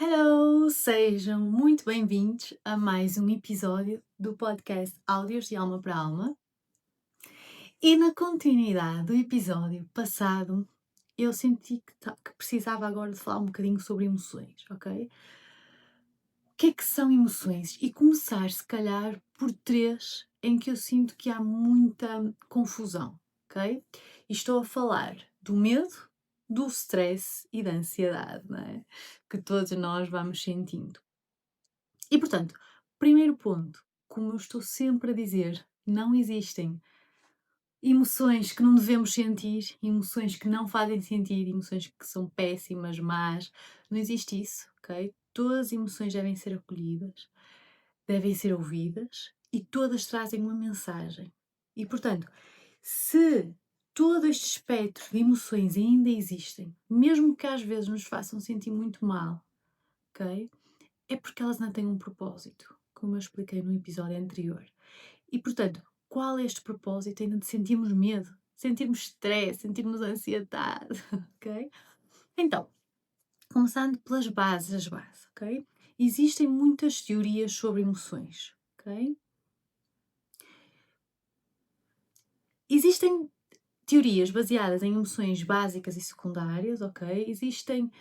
Hello! Sejam muito bem-vindos a mais um episódio do podcast Áudios de Alma para Alma. E na continuidade do episódio passado, eu senti que precisava agora de falar um bocadinho sobre emoções, ok? O que é que são emoções? E começar, se calhar, por três em que eu sinto que há muita confusão, ok? E estou a falar do medo, do stress e da ansiedade, não é? Que todos nós vamos sentindo. E portanto, primeiro ponto, como eu estou sempre a dizer, não existem emoções que não devemos sentir, emoções que não fazem sentido, emoções que são péssimas, más, não existe isso, ok? Todas as emoções devem ser acolhidas, devem ser ouvidas e todas trazem uma mensagem. E portanto, se todo este espectro de emoções ainda existem, mesmo que às vezes nos façam sentir muito mal, ok? É porque elas não têm um propósito, como eu expliquei no episódio anterior. E, portanto, qual é este propósito ainda de sentirmos medo, sentirmos stress, sentirmos ansiedade, ok? Então, começando pelas bases, as bases, ok? Existem muitas teorias sobre emoções, ok? Existem teorias baseadas em emoções básicas e secundárias, ok? Existem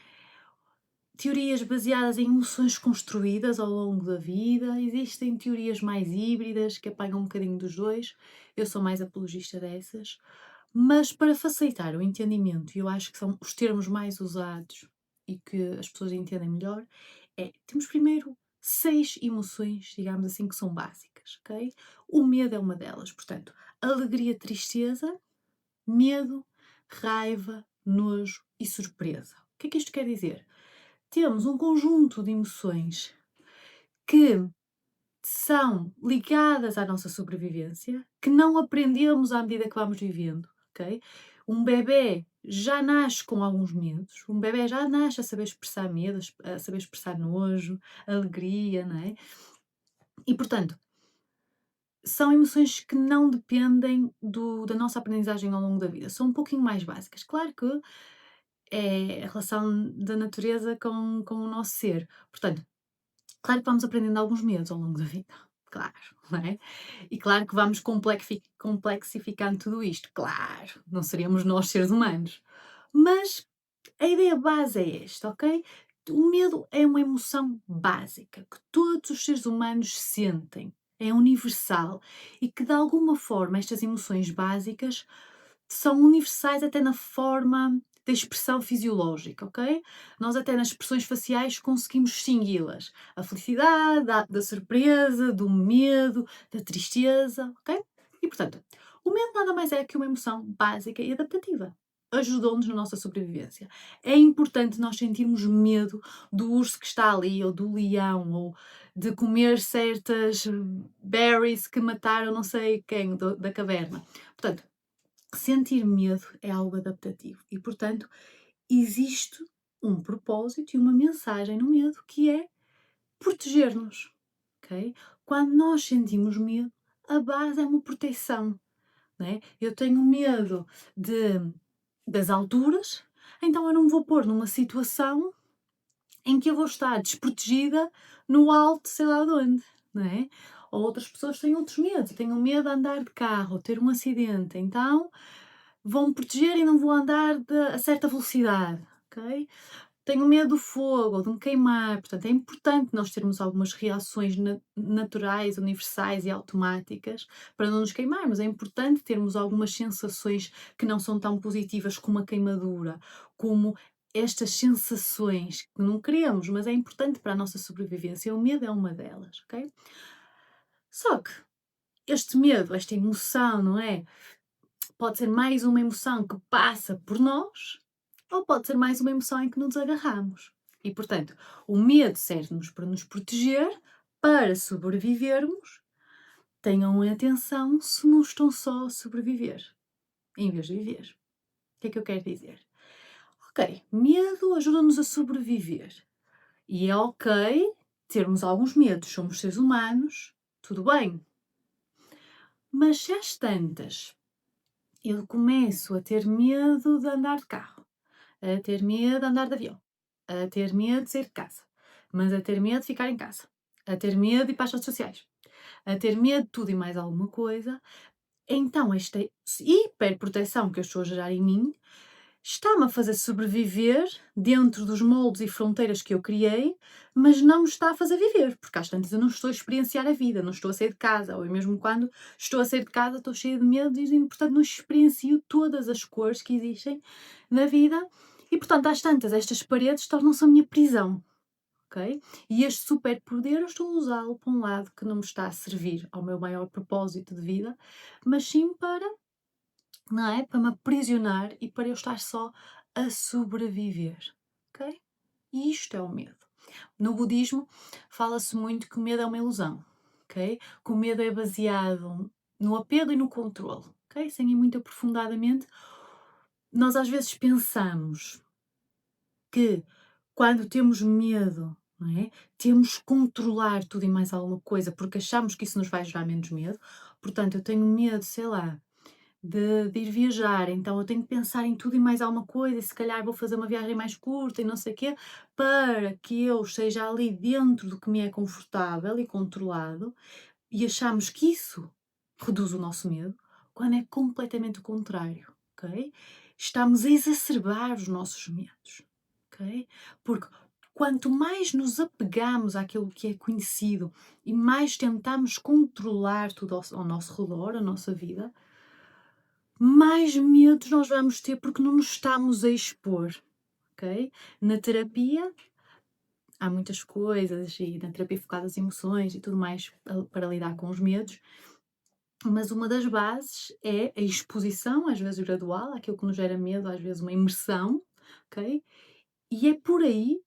teorias baseadas em emoções construídas ao longo da vida, existem teorias mais híbridas que apanham um bocadinho dos dois, eu sou mais apologista dessas, mas para facilitar o entendimento, e eu acho que são os termos mais usados e que as pessoas entendem melhor, temos primeiro 6 emoções, digamos assim, que são básicas, ok? O medo é uma delas, portanto, alegria, tristeza, medo, raiva, nojo e surpresa. O que é que isto quer dizer? Temos um conjunto de emoções que são ligadas à nossa sobrevivência, que não aprendemos à medida que vamos vivendo, ok? Um bebê já nasce com alguns medos, um bebê já nasce a saber expressar medo, a saber expressar nojo, alegria, não é? E portanto, são emoções que não dependem da nossa aprendizagem ao longo da vida, são um pouquinho mais básicas. Claro que é a relação da natureza com o nosso ser. Portanto, claro que vamos aprendendo alguns medos ao longo da vida, claro, não é? E claro que vamos complexificando tudo isto, claro, não seríamos nós seres humanos. Mas a ideia base é esta, ok? O medo é uma emoção básica que todos os seres humanos sentem, é universal e que de alguma forma estas emoções básicas são universais até na forma da expressão fisiológica, ok? Nós até nas expressões faciais conseguimos distingui-las. A felicidade, da surpresa, do medo, da tristeza, ok? E portanto, o medo nada mais é que uma emoção básica e adaptativa. Ajudou-nos na nossa sobrevivência. É importante nós sentirmos medo do urso que está ali, ou do leão, ou de comer certas berries que mataram não sei quem da caverna. Portanto, sentir medo é algo adaptativo e, portanto, existe um propósito e uma mensagem no medo que é proteger-nos, ok? Quando nós sentimos medo, a base é uma proteção, não é? Eu tenho medo das alturas, então eu não me vou pôr numa situação em que eu vou estar desprotegida no alto, sei lá de onde, não é? Ou outras pessoas têm outros medos, tenho medo de andar de carro, ou ter um acidente, então vão-me proteger e não vou andar a certa velocidade, ok? Tenho medo do fogo ou de me queimar, portanto é importante nós termos algumas reações naturais, universais e automáticas para não nos queimarmos. É importante termos algumas sensações que não são tão positivas como a queimadura, como estas sensações que não queremos, mas é importante para a nossa sobrevivência. O medo é uma delas, ok? Só que este medo, esta emoção, não é? Pode ser mais uma emoção que passa por nós, ou pode ser mais uma emoção em que nos agarramos. E, portanto, o medo serve-nos para nos proteger, para sobrevivermos. Tenham atenção se não estão só a sobreviver, em vez de viver. O que é que eu quero dizer? Ok, medo ajuda-nos a sobreviver. E é ok termos alguns medos, somos seres humanos, tudo bem. Mas se às tantas eu começo a ter medo de andar de carro, a ter medo de andar de avião, a ter medo de sair de casa, mas a ter medo de ficar em casa, a ter medo de ir para as redes sociais, a ter medo de tudo e mais alguma coisa. Então esta hiperproteção que eu estou a gerar em mim está-me a fazer sobreviver dentro dos moldes e fronteiras que eu criei, mas não me está a fazer viver, porque às tantas eu não estou a experienciar a vida, não estou a sair de casa, ou mesmo quando estou a sair de casa estou cheia de medo e, portanto, não experiencio todas as cores que existem na vida e, portanto, às tantas estas paredes tornam-se a minha prisão. Ok? E este superpoder eu estou a usá-lo para um lado que não me está a servir ao meu maior propósito de vida, mas sim para, não é? Para me aprisionar e para eu estar só a sobreviver. Ok? E isto é o medo. No budismo fala-se muito que o medo é uma ilusão. Ok? Que o medo é baseado no apego e no controle. Ok? Sem ir muito aprofundadamente, nós às vezes pensamos que quando temos medo, não é? Temos que controlar tudo e mais alguma coisa, porque achamos que isso nos vai gerar menos medo. Portanto, eu tenho medo, sei lá, de ir viajar, então eu tenho que pensar em tudo e mais alguma coisa, e se calhar vou fazer uma viagem mais curta e não sei o quê, para que eu esteja ali dentro do que me é confortável e controlado, e achamos que isso reduz o nosso medo, quando é completamente o contrário, ok? Estamos a exacerbar os nossos medos, ok? Porque quanto mais nos apegamos àquilo que é conhecido e mais tentamos controlar tudo ao nosso redor, a nossa vida, mais medos nós vamos ter porque não nos estamos a expor, ok? Na terapia há muitas coisas e na terapia focada nas emoções e tudo mais para lidar com os medos, mas uma das bases é a exposição, às vezes gradual, àquilo que nos gera medo, às vezes uma imersão, ok? E é por aí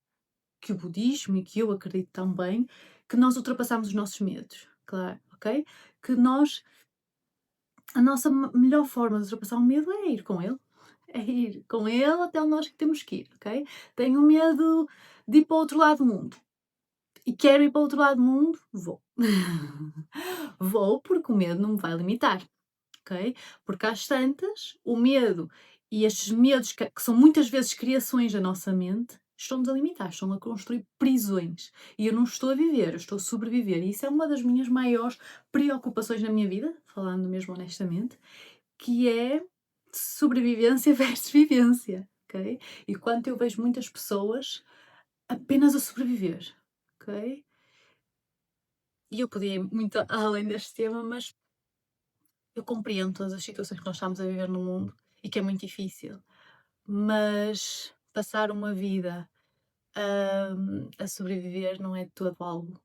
que o budismo e que eu acredito também que nós ultrapassamos os nossos medos, claro, ok? Que nós, a nossa melhor forma de ultrapassar o medo é ir com ele. É ir com ele até onde nós que temos que ir, ok? Tenho medo de ir para o outro lado do mundo. E quero ir para o outro lado do mundo, vou. Vou porque o medo não me vai limitar, ok? Porque às tantas, o medo e estes medos que são muitas vezes criações da nossa mente, estão-nos a limitar, estão a construir prisões. E eu não estou a viver, eu estou a sobreviver. E isso é uma das minhas maiores preocupações na minha vida, falando mesmo honestamente, que é sobrevivência versus vivência, ok? E quando eu vejo muitas pessoas apenas a sobreviver, ok? E eu podia ir muito além deste tema, mas eu compreendo todas as situações que nós estamos a viver no mundo e que é muito difícil. Mas passar uma vida a sobreviver não é de todo algo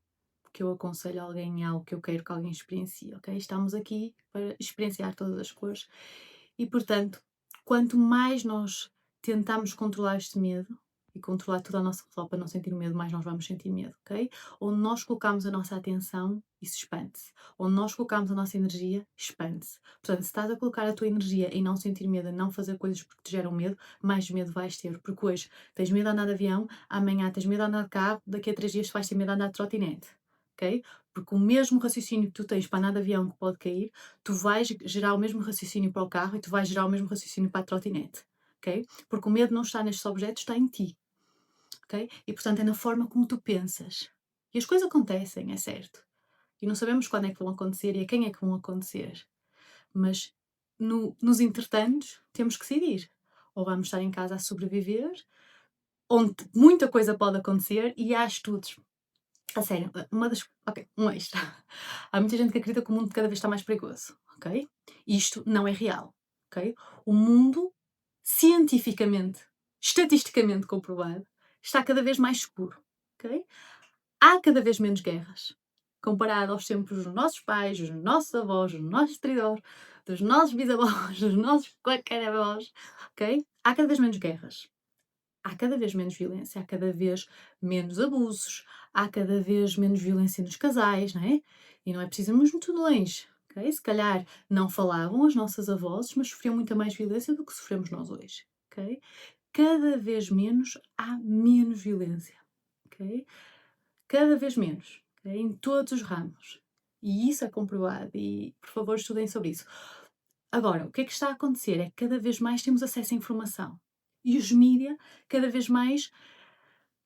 que eu aconselho a alguém, é algo que eu quero que alguém experiencie, ok? Estamos aqui para experienciar todas as cores e, portanto, quanto mais nós tentamos controlar este medo e controlar tudo à nossa volta para não sentir medo, mais nós vamos sentir medo, ok? Onde nós colocamos a nossa atenção, isso expande-se. Onde nós colocamos a nossa energia, expande-se. Portanto, se estás a colocar a tua energia em não sentir medo, em não fazer coisas porque te geram medo, mais medo vais ter. Porque hoje tens medo de andar de avião, amanhã tens medo de andar de carro, daqui a 3 dias vais ter medo de andar de trotinete, ok? Porque o mesmo raciocínio que tu tens para andar de avião que pode cair, tu vais gerar o mesmo raciocínio para o carro e tu vais gerar o mesmo raciocínio para a trotinete, ok? Porque o medo não está nestes objetos, está em ti, ok? E portanto é na forma como tu pensas. E as coisas acontecem, é certo. E não sabemos quando é que vão acontecer e a quem é que vão acontecer. Mas nos entretantos temos que decidir. Ou vamos estar em casa a sobreviver, onde muita coisa pode acontecer e há estudos. A sério, uma das. Ok, um extra. Há muita gente que acredita que o mundo cada vez está mais perigoso, ok? Isto não é real, ok? O mundo, cientificamente, estatisticamente comprovado, está cada vez mais seguro, ok? Há cada vez menos guerras, comparado aos tempos dos nossos pais, dos nossos avós, dos nossos trisavós, dos nossos bisavós, dos nossos qualquer avós, ok? Há cada vez menos guerras. Há cada vez menos violência, há cada vez menos abusos, há cada vez menos violência nos casais, não é? E não é preciso irmos muito longe, ok? Se calhar não falavam as nossas avós, mas sofriam muita mais violência do que sofremos nós hoje, ok? Cada vez menos há menos violência, ok? Cada vez menos, ok? Em todos os ramos. E isso é comprovado e, por favor, estudem sobre isso. Agora, o que é que está a acontecer é que cada vez mais temos acesso à informação. E os mídia, cada vez mais,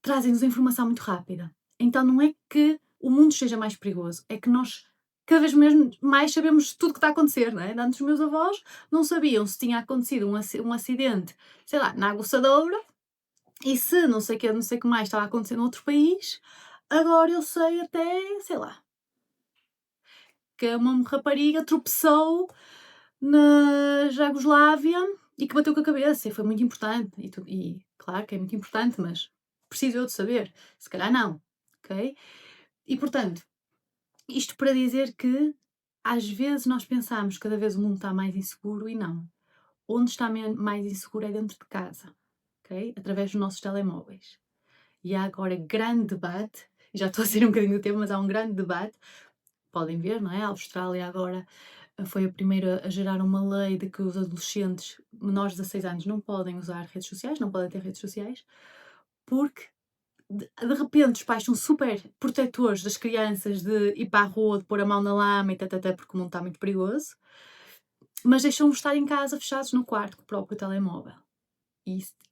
trazem-nos a informação muito rápida. Então não é que o mundo seja mais perigoso, é que nós cada vez mesmo mais sabemos tudo o que está a acontecer, não é? Antes os meus avós não sabiam se tinha acontecido um acidente, sei lá, na Aguçadoura, e se não sei o que, não sei o que mais estava a acontecer noutro país, agora eu sei até, sei lá, que uma rapariga tropeçou na Jugoslávia e que bateu com a cabeça e foi muito importante. E claro que é muito importante, mas preciso eu de saber. Se calhar não, ok? E portanto, isto para dizer que às vezes nós pensamos que cada vez o mundo está mais inseguro e não. Onde está mais inseguro é dentro de casa, ok? Através dos nossos telemóveis. E há agora grande debate, e já estou a ser um bocadinho do tema, mas há um grande debate. Podem ver, não é? A Austrália agora foi a primeira a gerar uma lei de que os adolescentes menores de 16 anos não podem usar redes sociais, não podem ter redes sociais, porque de repente os pais são super protetores das crianças de ir para a rua, de pôr a mão na lama e tatatá, porque o mundo está muito perigoso, mas deixam-nos estar em casa fechados no quarto com o próprio telemóvel.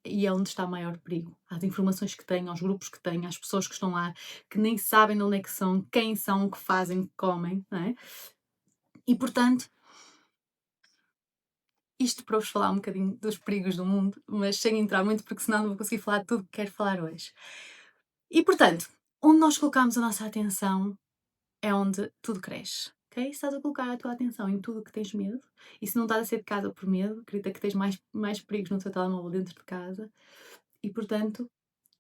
E é onde está o maior perigo. As informações que têm, aos grupos que têm, às pessoas que estão lá, que nem sabem de onde é que são, quem são, o que fazem, o que comem, não é? E portanto, isto para vos falar um bocadinho dos perigos do mundo, mas sem entrar muito, porque senão não vou conseguir falar de tudo que quero falar hoje. E portanto, onde nós colocamos a nossa atenção é onde tudo cresce. Ok? Se estás a colocar a tua atenção em tudo o que tens medo, e se não estás a sair de casa por medo, acredita que tens mais perigos no teu telemóvel dentro de casa, e portanto,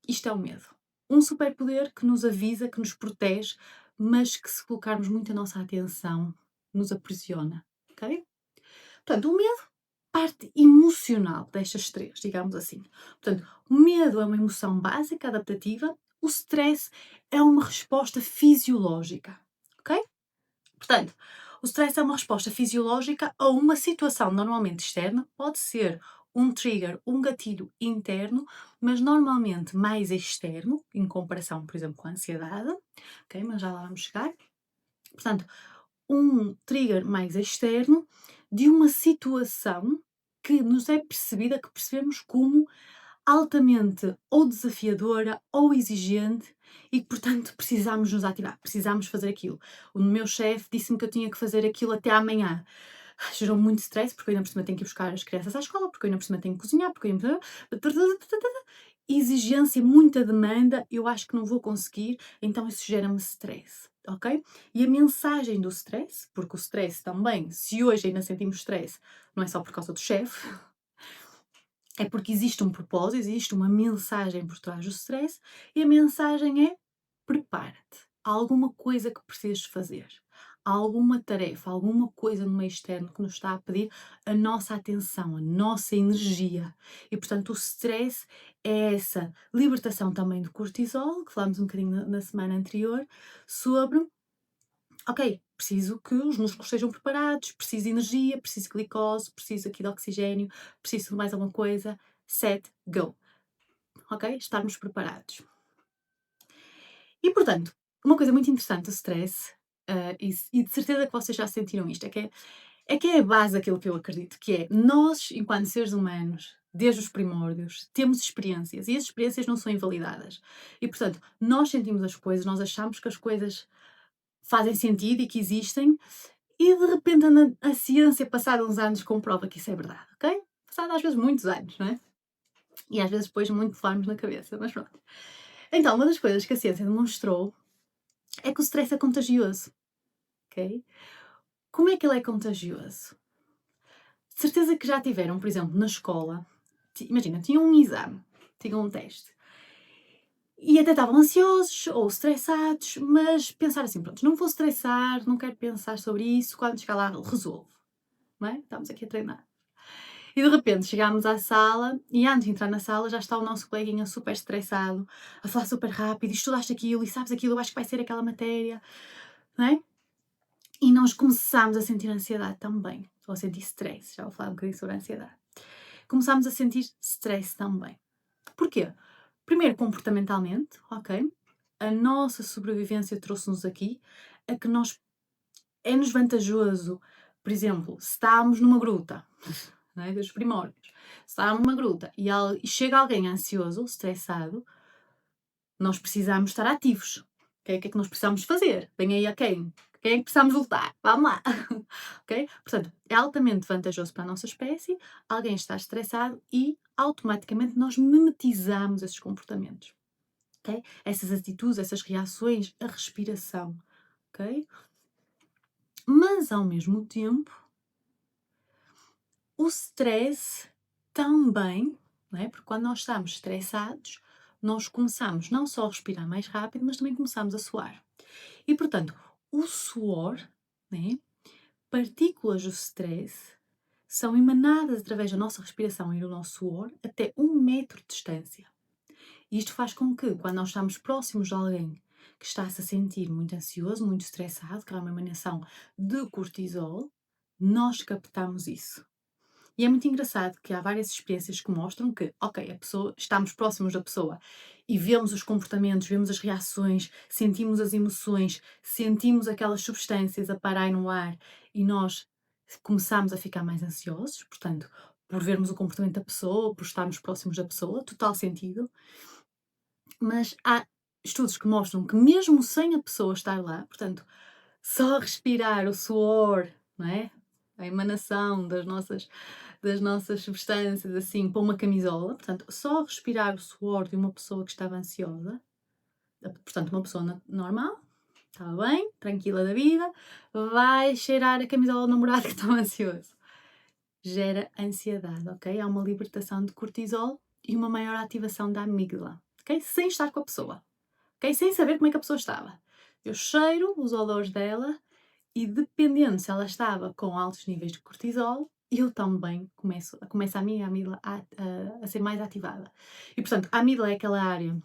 isto é o medo. Um superpoder que nos avisa, que nos protege, mas que se colocarmos muito a nossa atenção, nos aprisiona. Ok? Portanto, o medo, parte emocional destas três, digamos assim. Portanto, o medo é uma emoção básica, adaptativa, o stress é uma resposta fisiológica, ok? Portanto, o stress é uma resposta fisiológica a uma situação normalmente externa, pode ser um trigger, um gatilho interno, mas normalmente mais externo, em comparação, por exemplo, com a ansiedade, ok? Mas já lá vamos chegar. Portanto, um trigger mais externo de uma situação que nos é percebida, que percebemos como altamente ou desafiadora ou exigente e que, portanto, precisamos nos ativar, precisamos fazer aquilo. O meu chefe disse-me que eu tinha que fazer aquilo até amanhã. Gerou muito stress, porque eu ainda por cima tenho que ir buscar as crianças à escola, porque eu ainda por cima tenho que cozinhar, porque eu ainda... Exigência, muita demanda, eu acho que não vou conseguir, então isso gera-me stress, ok? E a mensagem do stress, porque o stress também, se hoje ainda sentimos stress, não é só por causa do chefe, é porque existe um propósito, existe uma mensagem por trás do stress, e a mensagem é: prepara-te. Há alguma coisa que precisas fazer. Há alguma tarefa, alguma coisa no meio externo que nos está a pedir a nossa atenção, a nossa energia. E, portanto, o stress é essa libertação também do cortisol, que falámos um bocadinho na semana anterior, sobre, ok, preciso que os músculos estejam preparados, preciso de energia, preciso de glicose, preciso aqui de oxigênio, preciso de mais alguma coisa. Set, go. Ok? Estarmos preparados. E, portanto, uma coisa muito interessante do stress, e de certeza que vocês já sentiram isto, é a base daquilo que eu acredito, que é nós, enquanto seres humanos, desde os primórdios, temos experiências e as experiências não são invalidadas. E, portanto, nós sentimos as coisas, nós achamos que as coisas fazem sentido e que existem, e de repente a ciência, passados uns anos, comprova que isso é verdade, ok? Passado às vezes muitos anos, não é? E às vezes depois muito levarmos na cabeça, mas pronto. Então, uma das coisas que a ciência demonstrou é que o stress é contagioso, ok? Como é que ele é contagioso? De certeza que já tiveram, por exemplo, na escola, imagina, tinham um exame, tinham um teste, e até estavam ansiosos ou estressados, mas pensaram assim, pronto, não vou estressar, não quero pensar sobre isso, quando chegar lá resolvo, não é? Estamos aqui a treinar. E de repente chegámos à sala e antes de entrar na sala já está o nosso coleguinha super estressado, a falar super rápido, e estudaste aquilo e sabes aquilo, eu acho que vai ser aquela matéria, não é? E nós começámos a sentir ansiedade também, ou a sentir stress, já vou falar um bocadinho sobre a ansiedade. Começámos a sentir stress também. Porquê? Primeiro, comportamentalmente, ok? A nossa sobrevivência trouxe-nos aqui a que nós é-nos vantajoso, por exemplo, se estamos numa gruta, não é? Dos primórdios, se estamos numa gruta e chega alguém ansioso, estressado, nós precisamos estar ativos, ok? O que é que nós precisamos fazer? Vem aí a quem? Quem é que precisamos lutar? Vamos lá! Ok? Portanto, é altamente vantajoso para a nossa espécie alguém estar estressado e automaticamente nós mimetizamos esses comportamentos. Ok? Essas atitudes, essas reações, a respiração. Ok? Mas ao mesmo tempo, o stress também, não é? Porque quando nós estamos estressados, nós começamos não só a respirar mais rápido, mas também começamos a suar. E portanto, o suor, né? Partículas do stress são emanadas através da nossa respiração e do nosso suor até 1 metro de distância. E isto faz com que, quando nós estamos próximos de alguém que está-se a sentir muito ansioso, muito estressado, que há uma emanação de cortisol, nós captamos isso. E é muito engraçado que há várias experiências que mostram que, ok, a pessoa, estamos próximos da pessoa e vemos os comportamentos, vemos as reações, sentimos as emoções, sentimos aquelas substâncias a parar no ar e nós começamos a ficar mais ansiosos, portanto, por vermos o comportamento da pessoa, por estarmos próximos da pessoa, total sentido. Mas há estudos que mostram que mesmo sem a pessoa estar lá, portanto, só respirar o suor, não é? A emanação das nossas substâncias, assim, para uma camisola, portanto, só respirar o suor de uma pessoa que estava ansiosa, portanto, uma pessoa normal, estava bem, tranquila da vida, vai cheirar a camisola do namorado que estava ansioso. Gera ansiedade, ok? Há uma libertação de cortisol e uma maior ativação da amígdala, ok? Sem estar com a pessoa, ok? Sem saber como é que a pessoa estava. Eu cheiro os odores dela e dependendo se ela estava com altos níveis de cortisol, eu também começa a minha amígdala a ser mais ativada. E portanto, a amígdala é aquela área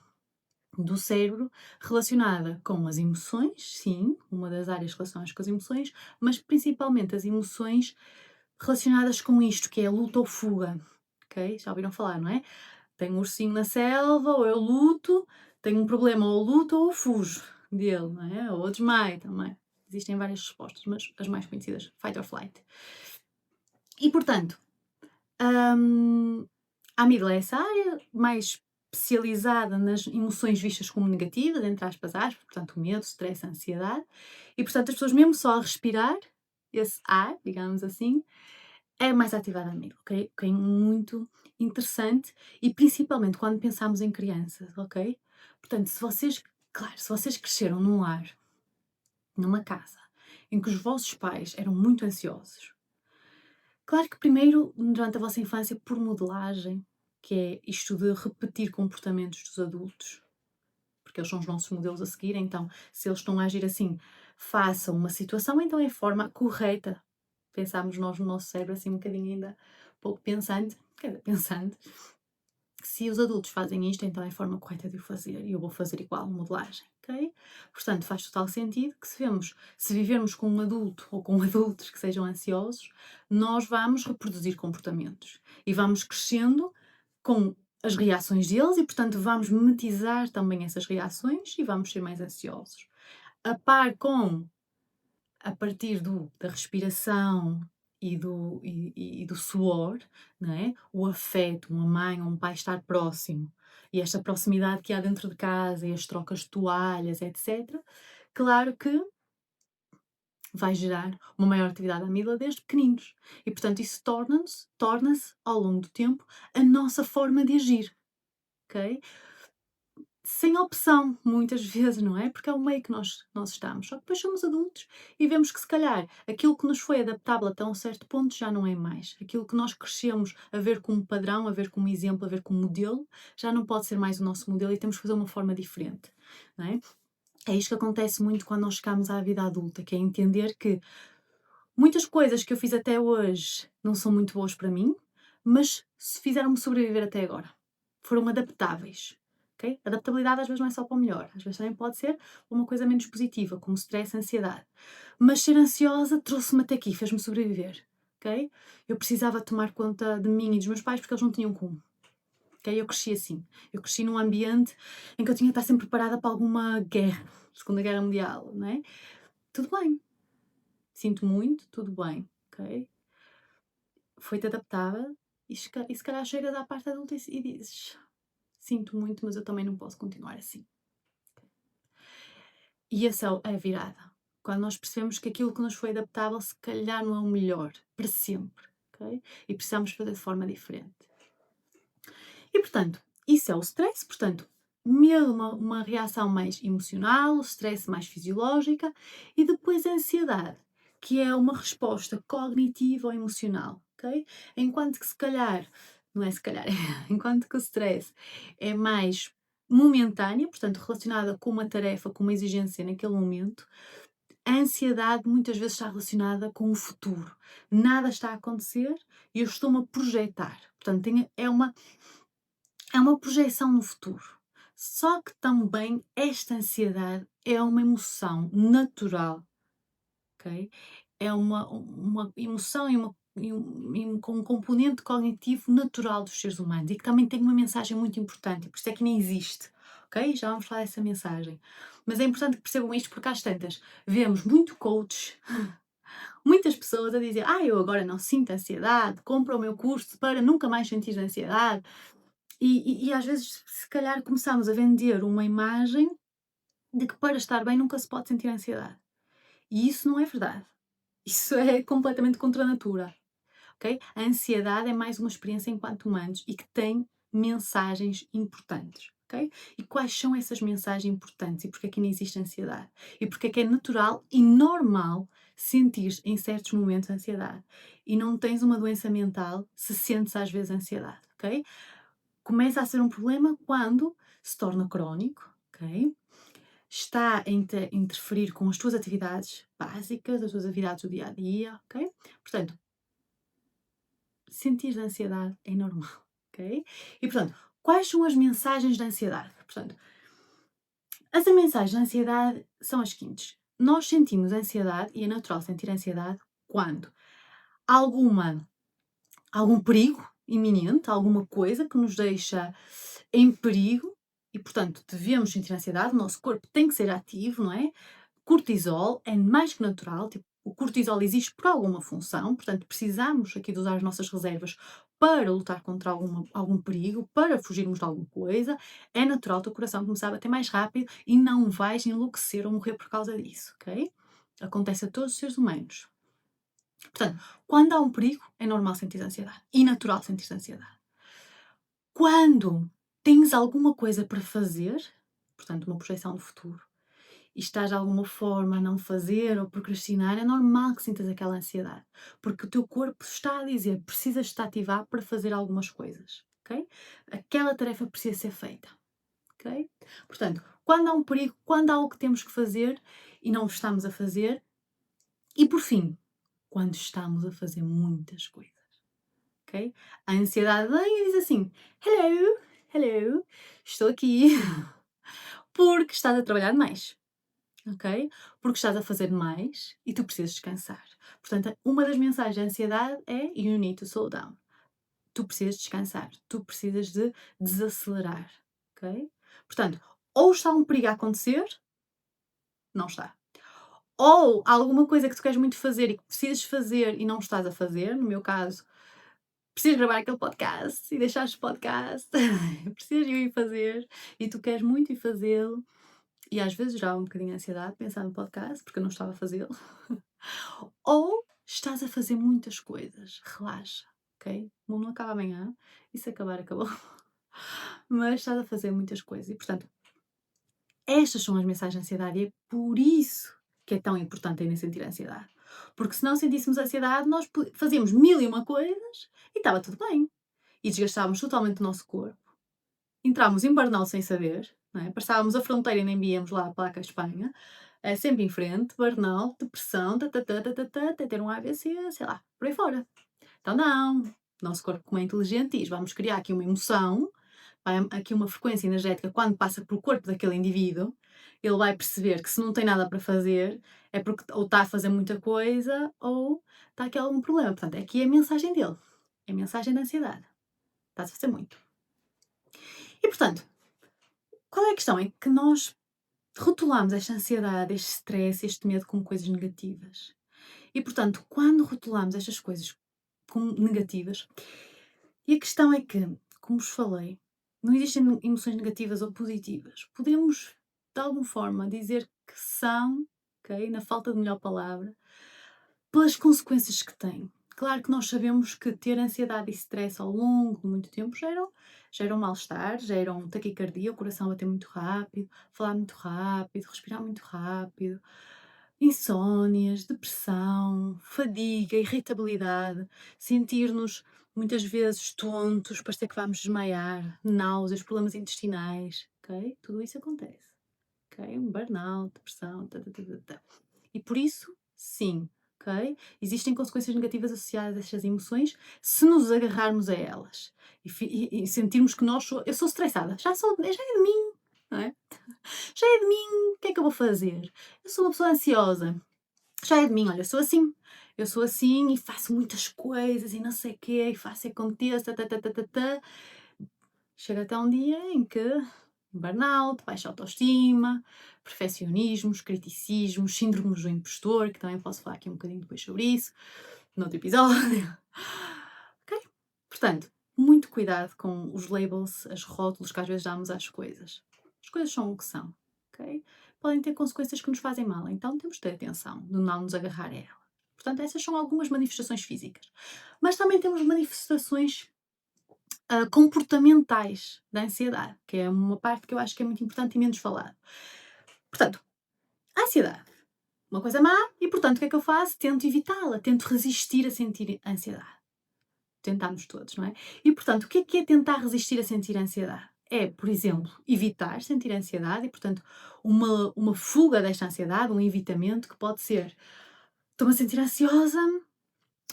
do cérebro relacionada com as emoções, sim, uma das áreas relacionadas com as emoções, mas principalmente as emoções relacionadas com isto, que é a luta ou fuga, ok? Já ouviram falar, não é? Tenho um ursinho na selva, ou eu luto, tenho um problema, ou luto ou fujo dele, não é? Ou desmaio também. Existem várias respostas, mas as mais conhecidas, fight or flight. E portanto, a amígdala é essa área mais especializada nas emoções vistas como negativas, entre aspas, portanto, o medo, o stress, a ansiedade. E portanto, as pessoas mesmo só a respirar esse ar, digamos assim, é mais ativada a amígdala, ok? Ok, muito interessante e principalmente quando pensamos em crianças, ok? Portanto, claro, se vocês cresceram num lar, numa casa, em que os vossos pais eram muito ansiosos, claro que primeiro, durante a vossa infância, por modelagem, que é isto de repetir comportamentos dos adultos, porque eles são os nossos modelos a seguir, então se eles estão a agir assim, façam uma situação, então é a forma correta. Pensámos nós no nosso cérebro assim um bocadinho ainda pouco pensante, quer dizer, pensante, se os adultos fazem isto, então é a forma correta de o fazer e eu vou fazer igual, modelagem, ok? Portanto, faz total sentido que se vivermos com um adulto ou com adultos que sejam ansiosos, nós vamos reproduzir comportamentos e vamos crescendo com as reações deles e, portanto, vamos mimetizar também essas reações e vamos ser mais ansiosos. A par com, a partir da respiração e do suor, não é? O afeto, uma mãe ou um pai estar próximo e esta proximidade que há dentro de casa e as trocas de toalhas, etc. Claro que vai gerar uma maior atividade da amígdala desde pequeninos. E, portanto, isso torna-se, ao longo do tempo, a nossa forma de agir, ok? Sem opção, muitas vezes, não é? Porque é o meio que nós estamos. Só que depois somos adultos e vemos que, se calhar, aquilo que nos foi adaptável até um certo ponto já não é mais. Aquilo que nós crescemos a ver como padrão, a ver como exemplo, a ver como modelo, já não pode ser mais o nosso modelo e temos que fazer uma forma diferente, não é? É isto que acontece muito quando nós chegamos à vida adulta, que é entender que muitas coisas que eu fiz até hoje não são muito boas para mim, mas fizeram-me sobreviver até agora. Foram adaptáveis. Okay? Adaptabilidade às vezes não é só para o melhor, às vezes também pode ser uma coisa menos positiva, como stress, ansiedade. Mas ser ansiosa trouxe-me até aqui, fez-me sobreviver. Okay? Eu precisava tomar conta de mim e dos meus pais porque eles não tinham como. Okay? Eu cresci assim. Eu cresci num ambiente em que eu tinha que estar sempre preparada para alguma guerra, Segunda Guerra Mundial, não é? Tudo bem. Sinto muito, tudo bem, ok? Foi-te adaptável e se calhar chegas à parte adulta e dizes: sinto muito, mas eu também não posso continuar assim. E essa é a virada. Quando nós percebemos que aquilo que nos foi adaptável se calhar não é o melhor para sempre, ok? E precisamos fazer de forma diferente. E portanto, isso é o stress, portanto, medo, uma reação mais emocional, o stress mais fisiológica, e depois a ansiedade, que é uma resposta cognitiva ou emocional, ok? Enquanto que se calhar, não é se calhar, enquanto que o stress é mais momentânea, portanto relacionada com uma tarefa, com uma exigência naquele momento, a ansiedade muitas vezes está relacionada com o futuro. Nada está a acontecer e eu estou-me a projetar. Portanto, é uma projeção no futuro. Só que também esta ansiedade é uma emoção natural, ok? É uma emoção com um componente cognitivo natural dos seres humanos e que também tem uma mensagem muito importante, e por isso é que nem existe, ok? Já vamos falar dessa mensagem. Mas é importante que percebam isto porque às tantas vemos muito coaches, muitas pessoas a dizer eu agora não sinto ansiedade, compra o meu curso para nunca mais sentir ansiedade. E às vezes, se calhar, começamos a vender uma imagem de que para estar bem nunca se pode sentir ansiedade. E isso não é verdade. Isso é completamente contra a natura, ok? A ansiedade é mais uma experiência enquanto humanos e que tem mensagens importantes, ok? E quais são essas mensagens importantes e porque é que não existe ansiedade? E porque é que é natural e normal sentir em certos momentos ansiedade? E não tens uma doença mental se sentes às vezes ansiedade, ok? Começa a ser um problema quando se torna crónico, ok? Está a interferir com as tuas atividades básicas, as tuas atividades do dia a dia, ok? Portanto, sentir ansiedade é normal, ok? E portanto, quais são as mensagens da ansiedade? Portanto, as mensagens da ansiedade são as seguintes: nós sentimos ansiedade, e é natural sentir ansiedade, quando alguma algum perigo iminente, alguma coisa que nos deixa em perigo e, portanto, devemos sentir ansiedade, o nosso corpo tem que ser ativo, não é? Cortisol é mais que natural, tipo, o cortisol existe por alguma função, portanto, precisamos aqui de usar as nossas reservas para lutar contra algum perigo, para fugirmos de alguma coisa. É natural o teu coração começar a bater mais rápido e não vais enlouquecer ou morrer por causa disso, ok? Acontece a todos os seres humanos. Portanto, quando há um perigo, é normal sentir ansiedade e natural sentir ansiedade. Quando tens alguma coisa para fazer, portanto, uma projeção do futuro, e estás de alguma forma a não fazer ou procrastinar, é normal que sintas aquela ansiedade, porque o teu corpo está a dizer precisas te ativar para fazer algumas coisas, ok? Aquela tarefa precisa ser feita, ok? Portanto, quando há um perigo, quando há algo que temos que fazer e não o estamos a fazer, e por fim, quando estamos a fazer muitas coisas, ok? A ansiedade vem e diz assim: Hello, hello, estou aqui porque estás a trabalhar demais, ok? Porque estás a fazer demais e tu precisas descansar. Portanto, uma das mensagens da ansiedade é You need to slow down. Tu precisas descansar, tu precisas de desacelerar, ok? Portanto, ou está um perigo a acontecer, não está. Ou há alguma coisa que tu queres muito fazer e que precisas fazer e não estás a fazer, no meu caso, precisas gravar aquele podcast e deixaste o podcast, precisas ir fazer e tu queres muito ir fazê-lo e às vezes já há um bocadinho de ansiedade pensar no podcast porque eu não estava a fazê-lo. Ou estás a fazer muitas coisas, relaxa, ok? O mundo não acaba amanhã e se acabar, acabou. Mas estás a fazer muitas coisas e, portanto, estas são as mensagens de ansiedade e é por isso que é tão importante ainda sentir ansiedade. Porque se não sentíssemos ansiedade, nós fazíamos mil e uma coisas e estava tudo bem. E desgastávamos totalmente o nosso corpo. Entrávamos em burnout sem saber, não é? Passávamos a fronteira e nem víamos lá a placa de Espanha. É sempre em frente, burnout, depressão, até ter um AVC, sei lá, por aí fora. Então não, o nosso corpo como é inteligente diz, vamos criar aqui uma emoção, aqui uma frequência energética quando passa pelo corpo daquele indivíduo, ele vai perceber que se não tem nada para fazer é porque ou está a fazer muita coisa ou está aqui algum problema. Portanto, aqui é a mensagem dele, é a mensagem da ansiedade. Estás a fazer muito. E portanto, qual é a questão? É que nós rotulamos esta ansiedade, este stress, este medo como coisas negativas. E portanto, quando rotulamos estas coisas como negativas, e a questão é que, como vos falei, não existem emoções negativas ou positivas. Podemos de alguma forma, dizer que são, ok? Na falta de melhor palavra, pelas consequências que têm. Claro que nós sabemos que ter ansiedade e stress ao longo de muito tempo geram mal-estar, geram taquicardia, o coração bater muito rápido, falar muito rápido, respirar muito rápido, insónias, depressão, fadiga, irritabilidade, sentir-nos muitas vezes tontos, parecer que vamos desmaiar, náuseas, problemas intestinais, ok? Tudo isso acontece, ok? Um burnout, depressão, tá, tá, tá, tá, tá. E por isso, sim, ok? Existem consequências negativas associadas a estas emoções se nos agarrarmos a elas e sentirmos que eu sou estressada, já é de mim, não é? Já é de mim, o que é que eu vou fazer? Eu sou uma pessoa ansiosa, já é de mim, olha, eu sou assim e faço muitas coisas e não sei o quê, e faço e aconteço, tá, tá, tá, tá, tá, tá. Chega até um dia em que burnout, baixa autoestima, perfeccionismos, criticismos, síndromes do impostor, que também posso falar aqui um bocadinho depois sobre isso, noutro episódio. Ok? Portanto, muito cuidado com os labels, os rótulos que às vezes damos às coisas. As coisas são o que são, ok? Podem ter consequências que nos fazem mal, então temos de ter atenção de não nos agarrar a ela. Portanto, essas são algumas manifestações físicas. Mas também temos manifestações comportamentais da ansiedade, que é uma parte que eu acho que é muito importante e menos falada. Portanto, a ansiedade, uma coisa má, e portanto o que é que eu faço? Tento evitá-la, tento resistir a sentir ansiedade. Tentamos todos, não é? E portanto, o que é tentar resistir a sentir ansiedade? É, por exemplo, evitar sentir ansiedade e, portanto, uma fuga desta ansiedade, um evitamento que pode ser: estou-me a sentir ansiosa,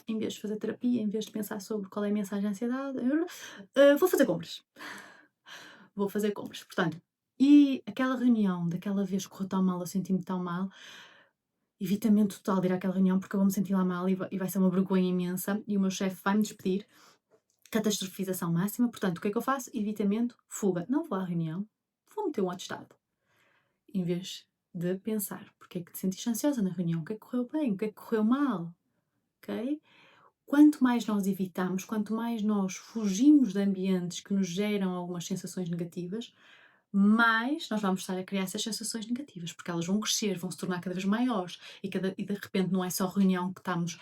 em vez de fazer terapia, em vez de pensar sobre qual é a mensagem de ansiedade, vou fazer compras. Vou fazer compras. Portanto, e aquela reunião daquela vez que correu tão mal, eu senti-me tão mal, evitamento total de ir àquela reunião porque eu vou me sentir lá mal e vai ser uma vergonha imensa e o meu chefe vai me despedir. Catastrofização máxima. Portanto, o que é que eu faço? Evitamento, fuga. Não vou à reunião, vou meter um atestado. Em vez de pensar, porque é que te sentiste ansiosa na reunião? O que é que correu bem? O que é que correu mal? Ok? Quanto mais nós evitamos, quanto mais nós fugimos de ambientes que nos geram algumas sensações negativas, mais nós vamos estar a criar essas sensações negativas, porque elas vão crescer, vão se tornar cada vez maiores e de repente não é só reunião que estamos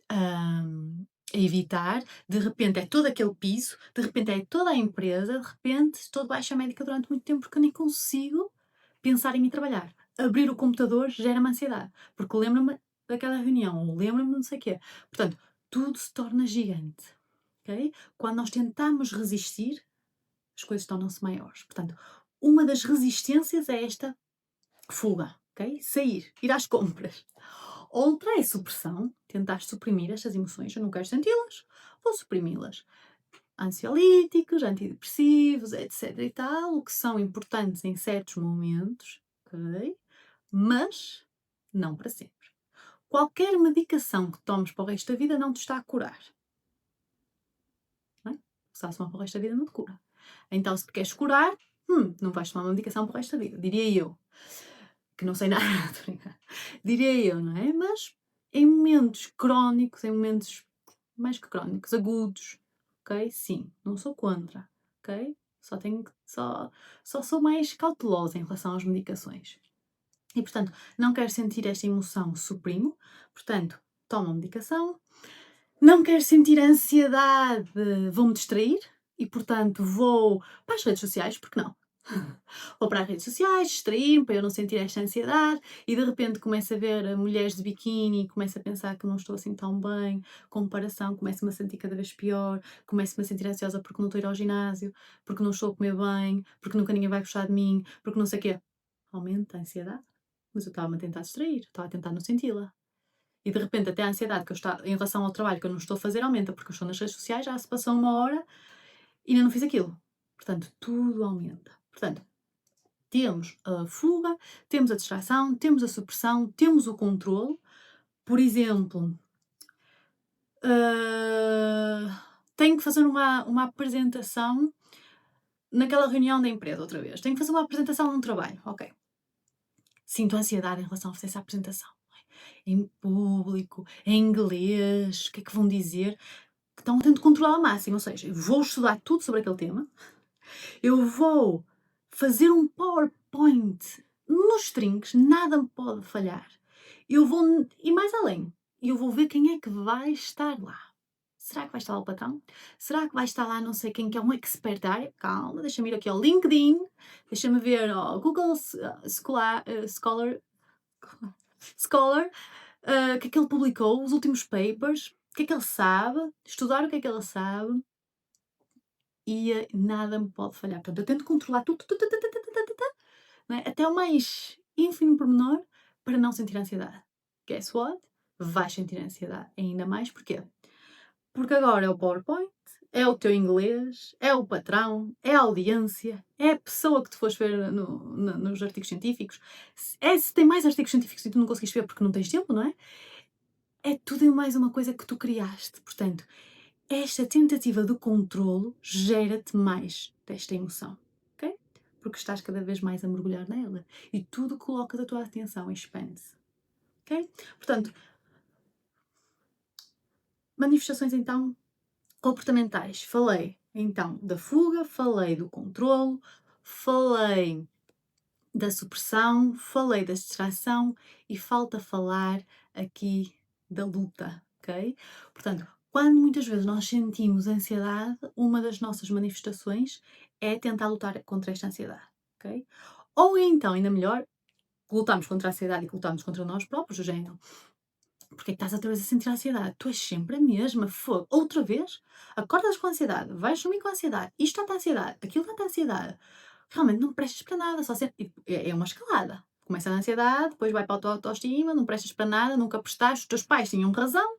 a evitar, de repente é todo aquele piso, de repente é toda a empresa, de repente estou de baixa médica durante muito tempo porque eu nem consigo pensar em ir trabalhar. Abrir o computador gera-me ansiedade, porque lembra-me daquela reunião, ou lembra-me de não sei o quê. Portanto, tudo se torna gigante, ok? Quando nós tentamos resistir, as coisas tornam-se maiores. Portanto, uma das resistências é esta fuga, ok? Sair, ir às compras. Outra é supressão, tentar suprimir estas emoções. Eu não quero senti-las, vou suprimi-las. Ansiolíticos, antidepressivos, etc e tal, o que são importantes em certos momentos, ok? Mas não para sempre. Qualquer medicação que tomes para o resto da vida não te está a curar. Não é? Se estás a tomar para o resto da vida não te cura. Então, se te queres curar, não vais tomar uma medicação para o resto da vida, diria eu. Que não sei nada, diria eu, não é? Mas em momentos crónicos, em momentos mais que crónicos, agudos, ok? Sim, não sou contra, ok? Só sou mais cautelosa em relação às medicações. E, portanto, não quero sentir esta emoção, suprimo. Portanto, tomo a medicação. Não quero sentir ansiedade, vou-me distrair. E, portanto, vou para as redes sociais, porque não? Vou para as redes sociais, distrair-me para eu não sentir esta ansiedade e de repente começo a ver mulheres de biquíni, começo a pensar que não estou assim tão bem, comparação, começo-me a sentir cada vez pior, começo-me a sentir ansiosa porque não estou a ir ao ginásio, porque não estou a comer bem, porque nunca ninguém vai gostar de mim, porque não sei o quê. Aumenta a ansiedade, mas eu estava-me a tentar distrair, estava a tentar não senti-la. E de repente até a ansiedade que eu estou, em relação ao trabalho que eu não estou a fazer aumenta, porque eu estou nas redes sociais, já se passou uma hora e ainda não fiz aquilo. Portanto, tudo aumenta. Portanto, temos a fuga, temos a distração, temos a supressão, temos o controle. Por exemplo, tenho que fazer uma apresentação naquela reunião da empresa outra vez. Tenho que fazer uma apresentação num trabalho, ok. Sinto ansiedade em relação a fazer essa apresentação. Em público, em inglês, o que é que vão dizer? Então tento controlar ao máximo, ou seja, eu vou estudar tudo sobre aquele tema, eu vou fazer um PowerPoint nos trinques nada me pode falhar. Eu vou, e mais além, eu vou ver quem é que vai estar lá. Será que vai estar lá o patrão? Será que vai estar lá não sei quem que é um expert da área? Calma, deixa-me ir aqui ao LinkedIn, deixa-me ver ao Google Scholar, o que é que ele publicou, os últimos papers, o que é que ele sabe, estudar o que é que ele sabe e nada me pode falhar. Portanto, eu tento controlar tudo, não é? Até o mais ínfimo pormenor para não sentir ansiedade. Guess what? Vais sentir ansiedade ainda mais, porquê? Porque agora é o PowerPoint, é o teu inglês, é o patrão, é a audiência, é a pessoa que tu foste ver nos artigos científicos. Se tem mais artigos científicos e tu não conseguiste ver porque não tens tempo, não é? É tudo e mais uma coisa que tu criaste. Portanto, esta tentativa de controlo gera-te mais desta emoção, ok? Porque estás cada vez mais a mergulhar nela e tudo colocas a tua atenção expande-se, ok? Portanto, manifestações então comportamentais. Falei então da fuga, falei do controlo, falei da supressão, falei da distração e falta falar aqui da luta, ok? Portanto, quando muitas vezes nós sentimos ansiedade, uma das nossas manifestações é tentar lutar contra esta ansiedade, ok? Ou então, ainda melhor, lutamos contra a ansiedade e lutamos contra nós próprios, do género. Porque é que estás outra vez a sentir ansiedade? Tu és sempre a mesma, fogo. Outra vez? Acordas com ansiedade, vais dormir com ansiedade, isto dá-te ansiedade, aquilo dá-te ansiedade. Realmente não prestas para nada, só sempre... É uma escalada. Começa a ansiedade, depois vai para a tua autoestima, não prestas para nada, nunca prestaste, os teus pais tinham razão,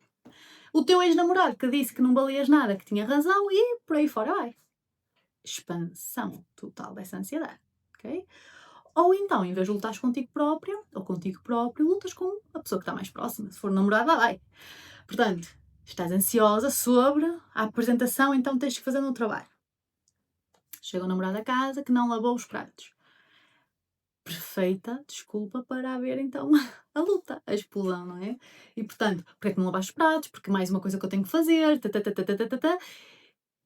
o teu ex-namorado que disse que não valias nada, que tinha razão, e por aí fora vai. Expansão total dessa ansiedade, ok? Ou então, em vez de lutares contigo própria, ou contigo próprio, lutas com a pessoa que está mais próxima. Se for namorada, vai. Portanto, estás ansiosa sobre a apresentação, então tens que fazer no trabalho. Chega o namorado a casa que não lavou os pratos. Perfeita desculpa para haver então a luta, a explosão, não é? E portanto, porque é que não lavaste os pratos? Porque mais uma coisa que eu tenho que fazer,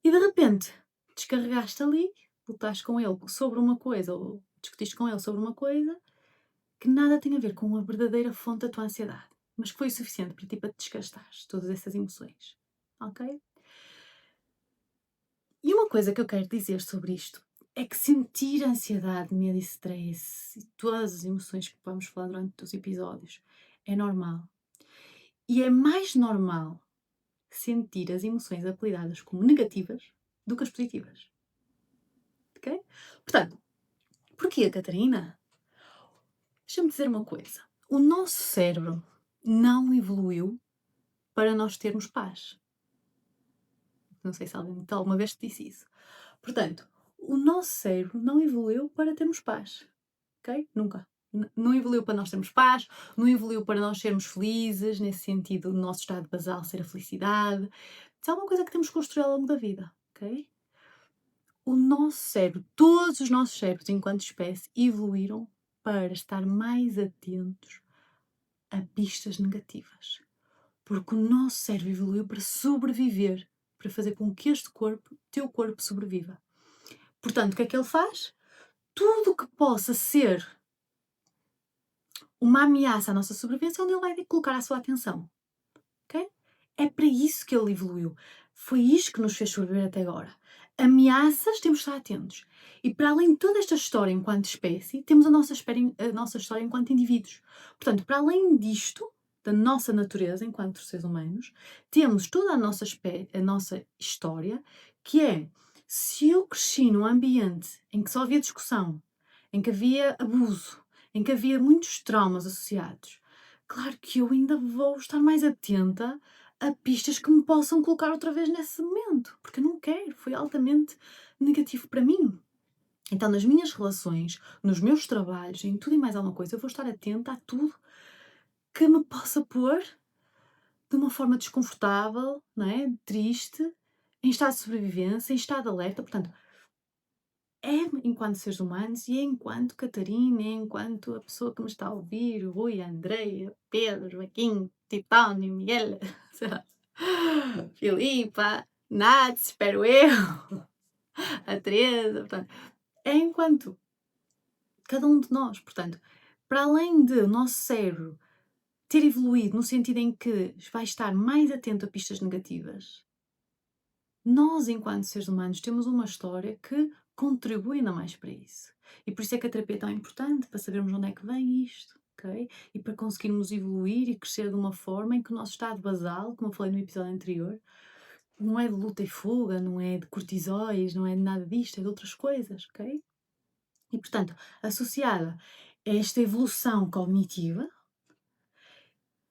e de repente descarregaste ali, lutaste com ele sobre uma coisa, ou discutiste com ele sobre uma coisa que nada tem a ver com a verdadeira fonte da tua ansiedade, mas que foi o suficiente para ti para te desgastares todas essas emoções, ok? E uma coisa que eu quero dizer sobre isto é que sentir ansiedade, medo e stress e todas as emoções que vamos falar durante os episódios é normal. E é mais normal sentir as emoções apelidadas como negativas do que as positivas. Ok? Portanto, porquê, Catarina? Deixa-me dizer uma coisa. O nosso cérebro não evoluiu para nós termos paz. Não sei se alguém alguma vez te disse isso. Portanto, o nosso cérebro não evoluiu para termos paz. Ok? Nunca. Não evoluiu para nós termos paz, não evoluiu para nós sermos felizes, nesse sentido, o nosso estado basal ser a felicidade. Isso é uma coisa que temos que construir ao longo da vida, ok? O nosso cérebro, todos os nossos cérebros, enquanto espécie, evoluíram para estar mais atentos a pistas negativas. Porque o nosso cérebro evoluiu para sobreviver, para fazer com que este corpo, teu corpo, sobreviva. Portanto, o que é que ele faz? Tudo o que possa ser uma ameaça à nossa sobrevivência, onde ele vai colocar a sua atenção. Ok? É para isso que ele evoluiu. Foi isto que nos fez sobreviver até agora. Ameaças, temos de estar atentos. E para além de toda esta história enquanto espécie, temos a nossa história enquanto indivíduos. Portanto, para além disto, da nossa natureza enquanto seres humanos, temos toda a nossa história, que é, se eu cresci num ambiente em que só havia discussão, em que havia abuso, em que havia muitos traumas associados, claro que eu ainda vou estar mais atenta a pistas que me possam colocar outra vez nesse momento, porque eu não quero, foi altamente negativo para mim. Então, nas minhas relações, nos meus trabalhos, em tudo e mais alguma coisa, eu vou estar atenta a tudo que me possa pôr de uma forma desconfortável, não é? Triste, em estado de sobrevivência, em estado de alerta. Portanto, é enquanto seres humanos e é enquanto Catarina, é enquanto a pessoa que me está a ouvir, Rui, Andreia, Pedro, Joaquim, Titónio, Miguel, Filipa, Nath, espero eu, a Teresa, portanto, é enquanto Cada um de nós. Portanto, para além de o nosso cérebro ter evoluído no sentido em que vai estar mais atento a pistas negativas, nós, enquanto seres humanos, temos uma história que contribui ainda mais para isso. E por isso é que a terapia é tão importante, para sabermos onde é que vem isto, ok? E para conseguirmos evoluir e crescer de uma forma em que o nosso estado basal, como eu falei no episódio anterior, não é de luta e fuga, não é de cortisóis, não é de nada disto, é de outras coisas, ok? E portanto, associada a esta evolução cognitiva,